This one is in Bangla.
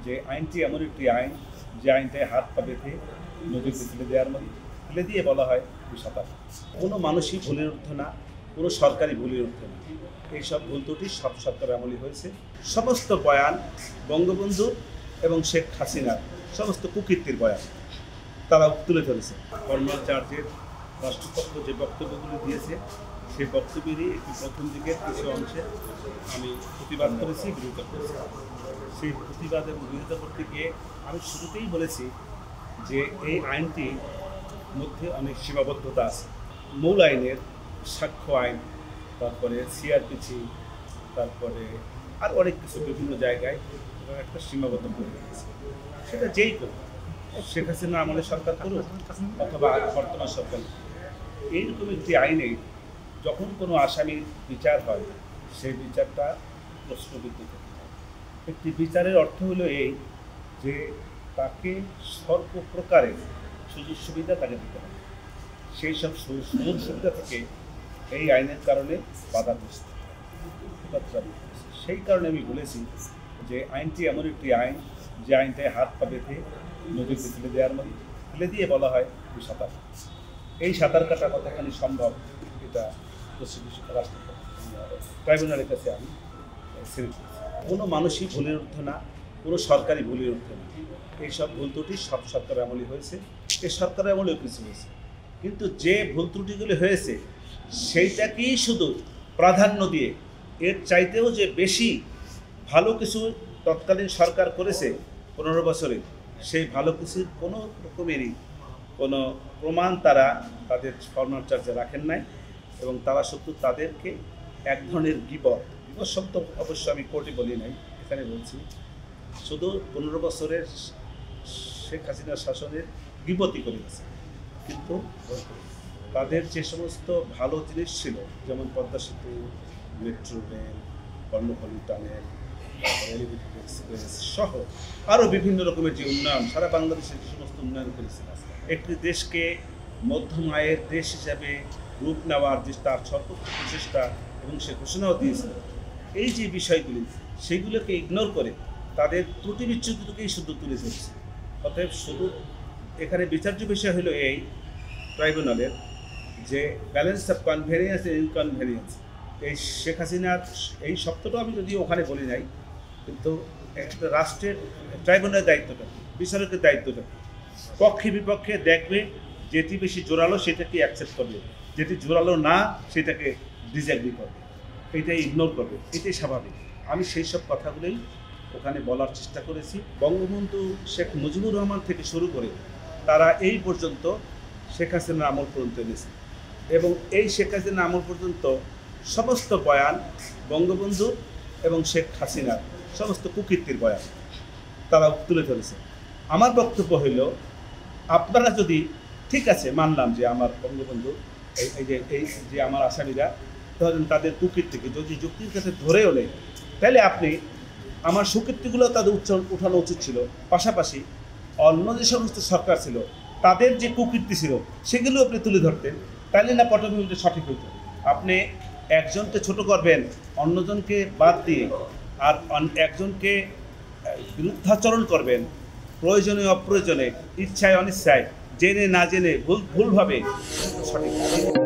যে আইনটি এমন একটি আইন যে আইনটায় হাত পা বেঁধে নদীতে ফেলে দেওয়ার মতো ফেলে দিয়ে বলা হয় সাঁতার। কোনো মানুষই ভুলের ঊর্ধ্বে না, কোনো সরকারি ভুলের ঊর্ধ্বে না। এইসব ভুল ত্রুটি সব সরকার আমলই হয়েছে। সমস্ত বয়ান বঙ্গবন্ধু এবং শেখ হাসিনার সমস্ত কুকীর্তির বয়ান তারা তুলে ধরেছে। কর্নাল চার্জের রাষ্ট্রপক্ষ যে বক্তব্যগুলি দিয়েছে সেই বক্তব্যেরই একটি প্রথম দিকের কিছু অংশে আমি প্রতিবাদ করেছি, বিরোধিতা করেছি। সেই প্রতিবাদ এবং বিরোধিতা করতে গিয়ে আমি শুরুতেই বলেছি যে এই আইনটির মধ্যে অনেক সীমাবদ্ধতা আছে। মূল আইনের সাক্ষ্য আইন, তারপরে সিআরপিসি, তারপরে আর অনেক কিছু বিভিন্ন জায়গায় একটা সীমাবদ্ধ করে রেখেছে। সেটা যেই করুক, শেখ হাসিনা আমলের সরকার করুক অথবা বর্তমান সরকার, এইরকম একটি আইনে যখন কোনো আসামির বিচার হয় সেই বিচারটা প্রশ্নবিদ্ধ করতে হয়। একটি বিচারের অর্থ হলো এই যে তাকে সর্বপ্রকারের সুযোগ সুবিধা তাকে দিতে হবে। সেই সব সুযোগ সুবিধা থেকে এই আইনের কারণে বাধাগ্রস্ত। সেই কারণে আমি বলেছি যে আইনটি এমন একটি আইন যে আইনটায় হাত পা বেঁধে নদীতে ফেলে দেওয়ার মতো ফেলে দিয়ে বলা হয় সাঁতার। এই সাঁতার কাটা কতখানি সম্ভব এটা রাষ্ট্র ট্রাইব্যুনালের কাছে আমি ছেড়ে দিয়েছি। কোনো মানুষই ভুলের ঊর্ধ্বে না, কোনো সরকারি ভুলের ঊর্ধ্বে না। এইসব ভুল ত্রুটি সব সরকার আমলই হয়েছে, এই সরকার আমলেও কিছু হয়েছে। কিন্তু যে ভুল ত্রুটিগুলি হয়েছে সেইটাকেই শুধু প্রাধান্য দিয়ে এর চাইতেও যে বেশি ভালো কিছু তৎকালীন সরকার করেছে 15 বছরে, সেই ভালো কিছুর কোনো রকমেরই কোনো প্রমাণ তারা তাদের কর্নাল চার্জে রাখেন নাই। এবং তারা শুধু তাদেরকে এক ধরনের গীবত শব্দ অবশ্য আমি কোর্টে বলি নাই, এখানে বলছি, শুধু 15 বছরের শেখ হাসিনার শাসনের গীবতই করে গেছে। কিন্তু তাদের যে সমস্ত ভালো জিনিস ছিল, যেমন পদ্মা সেতু, metro rail, Karnaphuli tunnel, elevated express সহ আরও বিভিন্ন রকমের যে উন্নয়ন সারা বাংলাদেশে যে সমস্ত উন্নয়ন করেছে, একটি দেশকে মধ্যম আয়ের দেশ হিসাবে রূপ নেওয়ার যে তার সর্বোচ্চ প্রচেষ্টা এবং সে ঘোষণাও দিয়েছিল, এই যে বিষয়গুলি সেগুলোকে ইগনোর করে তাদের ত্রুটি বিচ্যুতিকেই শুধু তুলে ধরছে। অতএব শুধু এখানে বিচার্য বিষয় হলো এই ট্রাইব্যুনালের যে balance of convenience and inconvenience. এই শেখ হাসিনার এই শব্দটা আমি যদিও ওখানে বলি নাই, কিন্তু একটা রাষ্ট্রের ট্রাইব্যুনালের দায়িত্বটা, বিচারকের দায়িত্বটা পক্ষে বিপক্ষে দেখবে, যেটি বেশি জোরালো সেটাকে অ্যাকসেপ্ট করবে, যেটি জোরালো না সেটাকে ডিসএগ্রি করবে, এটাই ইগনোর করবে, এটাই স্বাভাবিক। আমি সেই সব কথাগুলোই ওখানে বলার চেষ্টা করেছি। বঙ্গবন্ধু শেখ মুজিবুর রহমান থেকে শুরু করে তারা এই পর্যন্ত শেখ হাসিনার আমল পর্যন্ত এনেছে, এবং এই শেখ হাসিনার আমল পর্যন্ত সমস্ত বয়ান বঙ্গবন্ধু এবং শেখ হাসিনার সমস্ত কুকীর্তির বয়ান তারা তুলে ধরেছে। আমার বক্তব্য হইল, আপনারা যদি ঠিক আছে মানলাম যে আমার বঙ্গবন্ধু এই যে আমার আসামিরা ধরেন তাদের কুকীর্তিকে যদি যুক্তির কাছে ধরেও নেই, তাহলে আপনি আমার সুকীর্তিগুলো তাদের উঠানো উচিত ছিল। পাশাপাশি অন্য যে সমস্ত সরকার ছিল তাদের যে কুকীর্তি ছিল সেগুলো আপনি তুলে ধরতেন, তাহলে না পটভূমিটা সঠিক হইত। আপনি একজনকে ছোট করবেন অন্যজনকে বাদ দিয়ে, আর একজনকে বিরুদ্ধাচরণ করবেন প্রয়োজনে অপ্রয়োজনে, ইচ্ছায় অনিচ্ছায়, জেনে না জেনে ভুলভাবে, সঠিক।